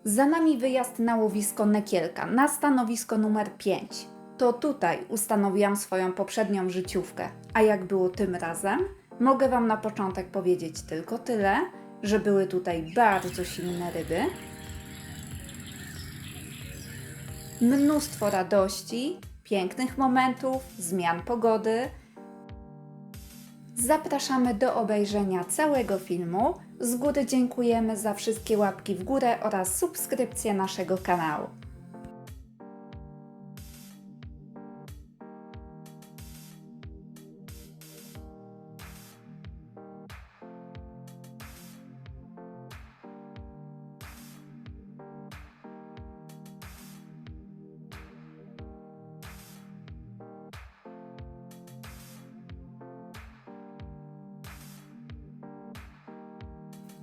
Za nami wyjazd na łowisko Nekielka, na stanowisko numer 5. To tutaj ustanowiłam swoją poprzednią życiówkę. A jak było tym razem? Mogę Wam na początek powiedzieć tylko tyle, że były tutaj bardzo silne ryby, mnóstwo radości, pięknych momentów, zmian pogody. Zapraszamy do obejrzenia całego filmu. Z góry dziękujemy za wszystkie łapki w górę oraz subskrypcję naszego kanału.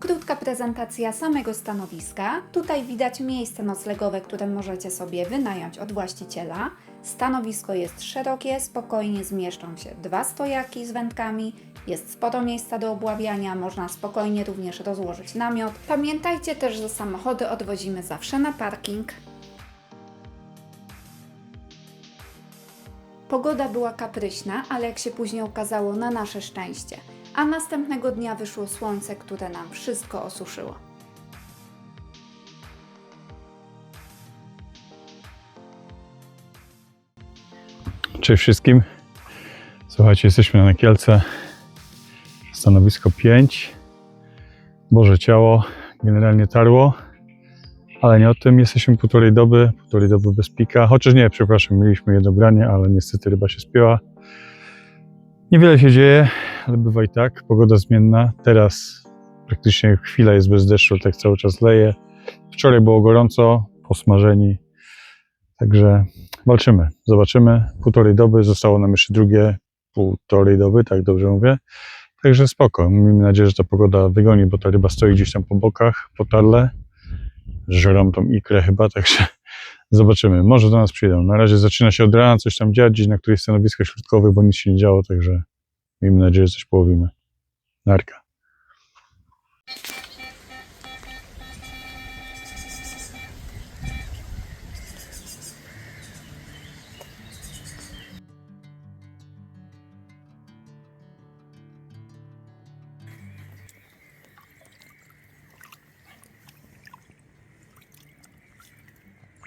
Krótka prezentacja samego stanowiska. Tutaj widać miejsce noclegowe, które możecie sobie wynająć od właściciela. Stanowisko jest szerokie, spokojnie zmieszczą się 2 stojaki z wędkami. Jest sporo miejsca do obławiania, można spokojnie również rozłożyć namiot. Pamiętajcie też, że samochody odwozimy zawsze na parking. Pogoda była kapryśna, ale jak się później okazało, na nasze szczęście. A następnego dnia wyszło słońce, które nam wszystko osuszyło. Cześć wszystkim. Słuchajcie, jesteśmy na Nekielce. Stanowisko 5. Boże ciało generalnie tarło, ale nie o tym. Jesteśmy półtorej doby bez pika. Chociaż nie, przepraszam, mieliśmy jedno branie, ale niestety ryba się spięła. Niewiele się dzieje, ale bywa i tak. Pogoda zmienna. Teraz praktycznie chwila jest bez deszczu, tak cały czas leje. Wczoraj było gorąco, posmażeni. Także walczymy, zobaczymy. Półtorej doby, zostało nam jeszcze drugie półtorej doby, tak dobrze mówię. Także spoko, miejmy nadzieję, że ta pogoda wygoni, bo ta ryba stoi gdzieś tam po bokach, po tarle. Żerą tą ikrę chyba, także zobaczymy. Może do nas przyjdą. Na razie zaczyna się od rana coś tam dziać, gdzieś na którychś stanowiskach środkowych, bo nic się nie działo, także miejmy nadzieję, że coś połowimy. Narka.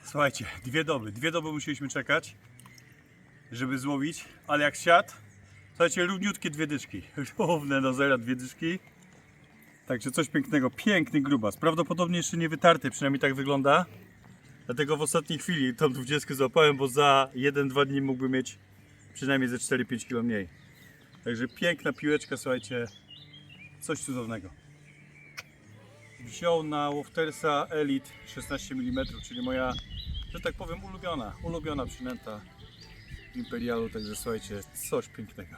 Słuchajcie, dwie doby musieliśmy czekać, żeby złowić, ale jak siadł, słuchajcie, równiutkie 2 dyszki, równe do zera 2 dyszki, także coś pięknego, piękny grubas, prawdopodobnie jeszcze nie wytarty, przynajmniej tak wygląda, dlatego w ostatniej chwili tą 20 złapałem, bo za 1-2 dni mógłby mieć przynajmniej ze 4-5 kg mniej, także piękna piłeczka, słuchajcie, coś cudownego. Wziął na Woftersa Elite 16 mm, czyli moja, że tak powiem, ulubiona przynęta w Imperialu, także słuchajcie, coś pięknego.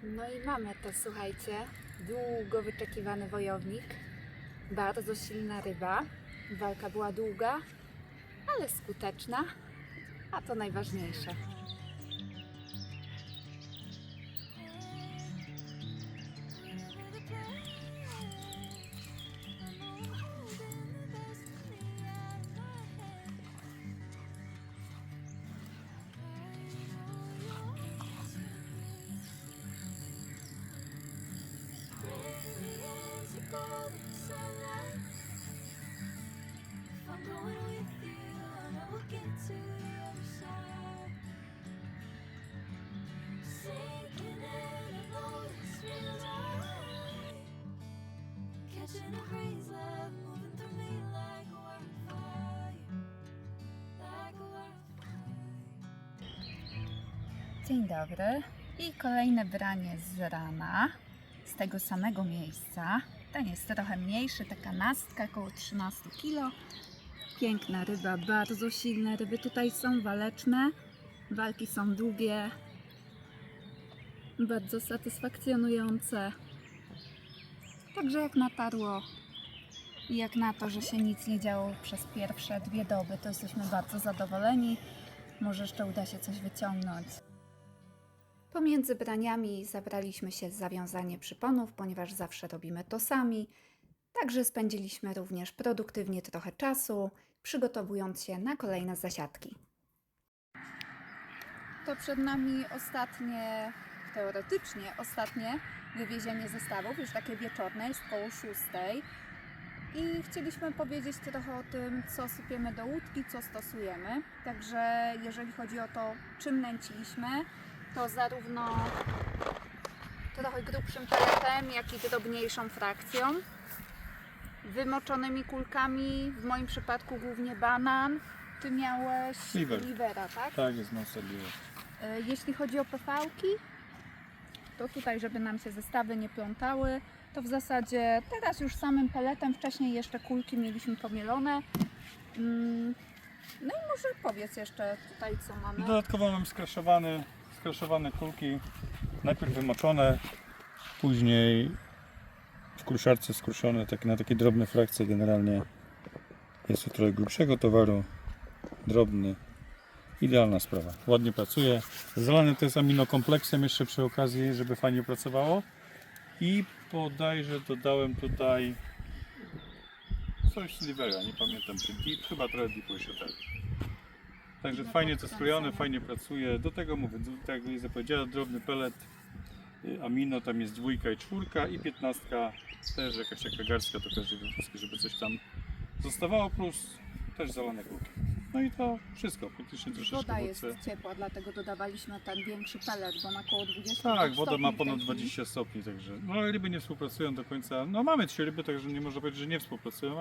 No i mamy to, słuchajcie, długo wyczekiwany wojownik, bardzo silna ryba. Walka była długa, ale skuteczna, a to najważniejsze. Dzień dobry i kolejne branie z rana z tego samego miejsca. Ten jest trochę mniejszy, taka nastka, około 13 kg. Piękna ryba, bardzo silne ryby tutaj są, waleczne. Walki są długie. Bardzo satysfakcjonujące. Także jak na tarło i jak na to, że się nic nie działo przez pierwsze 2 doby, to jesteśmy bardzo zadowoleni. Może jeszcze uda się coś wyciągnąć. Pomiędzy braniami zabraliśmy się za wiązanie przyponów, ponieważ zawsze robimy to sami. Także spędziliśmy również produktywnie trochę czasu, przygotowując się na kolejne zasiadki. To przed nami teoretycznie ostatnie wywiezienie zestawów, już takie wieczorne, jest koło 6. I chcieliśmy powiedzieć trochę o tym, co sypiemy do łódki, co stosujemy. Także jeżeli chodzi o to, czym nęciliśmy, to zarówno trochę grubszym peletem, jak i drobniejszą frakcją. Wymoczonymi kulkami, w moim przypadku głównie banan. Ty miałeś livera, tak? Tak, jest mocno biło. Jeśli chodzi o PV-ki, to tutaj, żeby nam się zestawy nie plątały, to w zasadzie teraz już samym peletem, wcześniej jeszcze kulki mieliśmy pomielone. No i może powiedz jeszcze tutaj, co mamy. Dodatkowo mam skraszowane kulki, najpierw wymoczone, później w kruszarce skruszone na takie drobne frakcje. Generalnie jest to trochę grubszego towaru, drobny, idealna sprawa, ładnie pracuje. Zalane to jest aminokompleksem jeszcze przy okazji, żeby fajnie pracowało i bodajże dodałem tutaj coś z livera, nie pamiętam czy deep, chyba trochę deepu jeszcze tak. Także fajnie to sklejone, fajnie pracuje. Do tego mówię, tak jak Liza powiedziała, drobny pelet, amino, tam jest 2 i 4 i 15 też jakaś taka garstka do każdego, żeby coś tam zostawało, plus też zalane kulki. No i to wszystko, praktycznie troszeczkę Woda jest wódce. ciepła, dlatego dodawaliśmy ten większy pelet, bo na około 20 Tak, woda ma stopni w tej ponad chwili. 20 stopni, także no ryby nie współpracują do końca. No mamy 3 ryby, także nie można powiedzieć, że nie współpracują,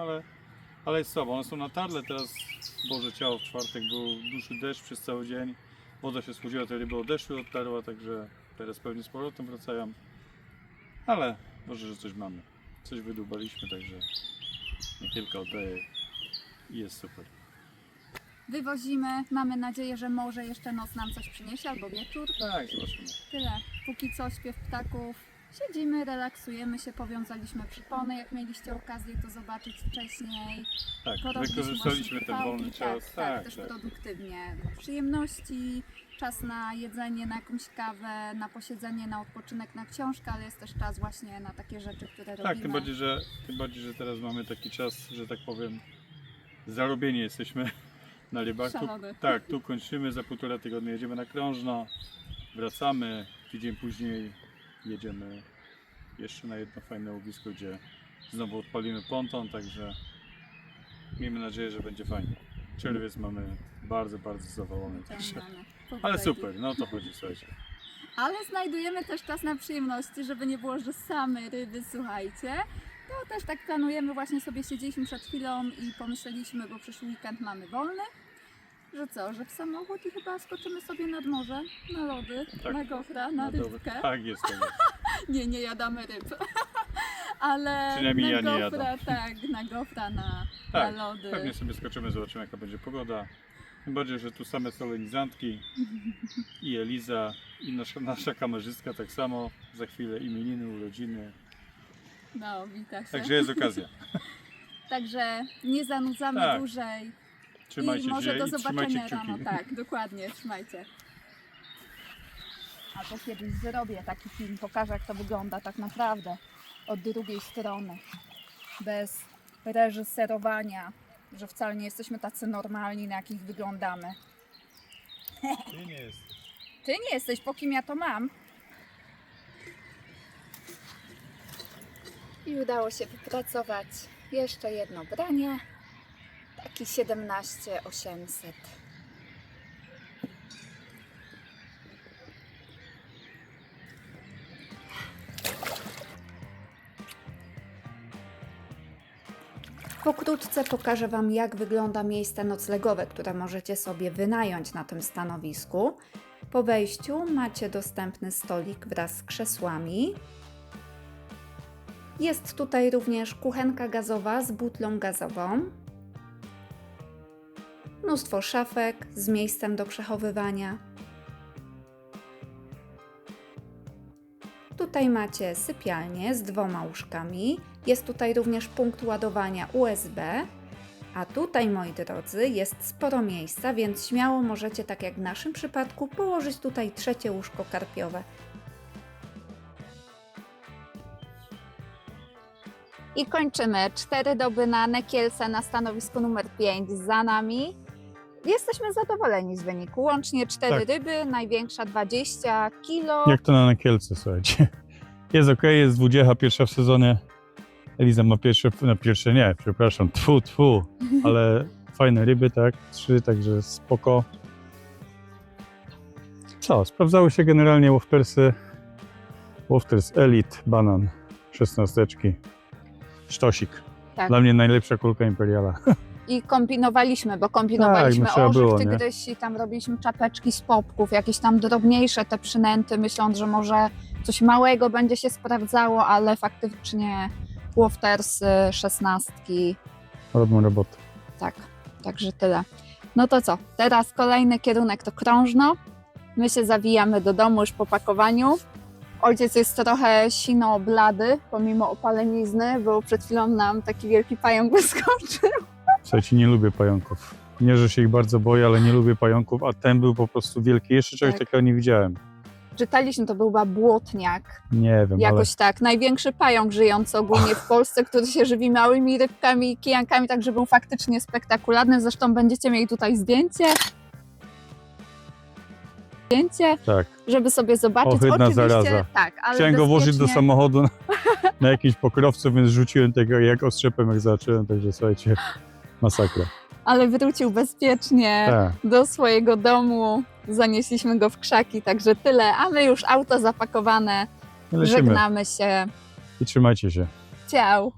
ale jest słabo. One są na tarle, teraz Boże Ciało w czwartek był duży deszcz przez cały dzień. Woda się schłodziła, te ryby odeszły od tarła, także teraz pewnie z powrotem wracają. Ale może, że coś mamy. Coś wydłubaliśmy, także niech kilka oddaje i jest super. Wywozimy, mamy nadzieję, że może jeszcze noc nam coś przyniesie, albo wieczór. Tak, zobaczymy. Tyle. Póki co śpiew ptaków. Siedzimy, relaksujemy się, powiązaliśmy przypony, jak mieliście okazję to zobaczyć wcześniej. Tak, Porobiliśmy wykorzystaliśmy właśnie ten wolny chwałki, czas. Tak, też produktywnie. Przyjemności, czas na jedzenie, na jakąś kawę, na posiedzenie, na odpoczynek, na książkę, ale jest też czas właśnie na takie rzeczy, które Tak, robimy. tym bardziej, że teraz mamy taki czas, że tak powiem, zarobieni jesteśmy na rybach. Szalony. Tak, tu kończymy, za 1,5 tygodnia jedziemy na Krążno, wracamy, tydzień później jedziemy jeszcze na jedno fajne łowisko, gdzie znowu odpalimy ponton, także miejmy nadzieję, że będzie fajnie. Czerwiec mamy bardzo, bardzo zawalony. Także. Wyciągamy. Ale super, no to chodzi, słuchajcie. Ale znajdujemy też czas na przyjemności, żeby nie było, że same ryby, słuchajcie. To też tak planujemy, właśnie sobie siedzieliśmy przed chwilą i pomyśleliśmy, bo przyszły weekend mamy wolny, że co, że w samochód i chyba skoczymy sobie nad morze, na lody, Tak. na gofra, na No dobra. rybkę. Tak jest, tak jest. Nie jadamy ryb. Ale Przynajmniej na ja nie gofra, jadam. tak, na gofra, na Tak, lody. pewnie sobie skoczymy, zobaczymy jaka będzie pogoda. Tym bardziej, że tu same solenizantki i Eliza i nasza kamerzystka tak samo. Za chwilę imieniny, urodziny. No, wita się. Także jest okazja. Także nie zanudzamy Tak. dłużej. Trzymajcie I może się do i trzymajcie zobaczenia kciuki. rano. Tak, dokładnie, trzymajcie. Albo kiedyś zrobię taki film, pokażę jak to wygląda tak naprawdę od drugiej strony. Bez reżyserowania, że wcale nie jesteśmy tacy normalni, na jakich wyglądamy. Ty nie jesteś. Ty nie jesteś, po kim ja to mam. I udało się wypracować jeszcze jedno branie. Taki 17800. Pokrótce pokażę Wam, jak wygląda miejsce noclegowe, które możecie sobie wynająć na tym stanowisku. Po wejściu macie dostępny stolik wraz z krzesłami. Jest tutaj również kuchenka gazowa z butlą gazową. Mnóstwo szafek z miejscem do przechowywania. Tutaj macie sypialnię z 2 łóżkami. Jest tutaj również punkt ładowania USB. A tutaj, moi drodzy, jest sporo miejsca, więc śmiało możecie, tak jak w naszym przypadku, położyć tutaj 3. łóżko karpiowe. I kończymy. 4 doby na Nekielce na stanowisku numer 5 za nami. Jesteśmy zadowoleni z wyniku. Łącznie 4 Tak. ryby, największa 20 kg. Jak to na Nekielce, słuchajcie. Jest ok, jest 20, pierwsza w sezonie. Eliza ma pierwsze nie, przepraszam, tfu, ale fajne ryby, tak, 3, także spoko. Co, sprawdzały się generalnie Łoftersy, Łofters Elite, banan, 16, sztosik. Tak. Dla mnie najlepsza kulka Imperiala. I kombinowaliśmy, bo kombinowaliśmy Tak, no trzeba orzech było, nie? tygrysi, tam robiliśmy czapeczki z popków, jakieś tam drobniejsze te przynęty, myśląc, że może coś małego będzie się sprawdzało, ale faktycznie Łofters 16. Robią robotę. Tak, także tyle. No to co, teraz kolejny kierunek to Krążno. My się zawijamy do domu już po pakowaniu. Ojciec jest trochę sino blady, pomimo opalenizny, bo przed chwilą nam taki wielki pająk wyskoczył. Słuchajcie, nie lubię pająków. Nie, że się ich bardzo boję, ale nie lubię pająków, a ten był po prostu wielki. Jeszcze czegoś Tak. takiego nie widziałem. Czytaliśmy, to był chyba błotniak. Nie wiem, Jakoś tak, największy pająk żyjący ogólnie w Polsce, który się żywi małymi rybkami i kijankami, także był faktycznie spektakularny. Zresztą będziecie mieli tutaj zdjęcie, ale tak. żeby sobie zobaczyć. Ohydna zaraza. Tak, ale Chciałem go włożyć do bezpiecznie- samochodu na jakimś pokrowcu, więc rzuciłem tego jak ostrzepem, jak zacząłem, także słuchajcie, masakra. Ale wrócił bezpiecznie Tak, do swojego domu. Zanieśliśmy go w krzaki, także tyle. A my już auto zapakowane. lecimy Żegnamy się. i trzymajcie się. Ciao.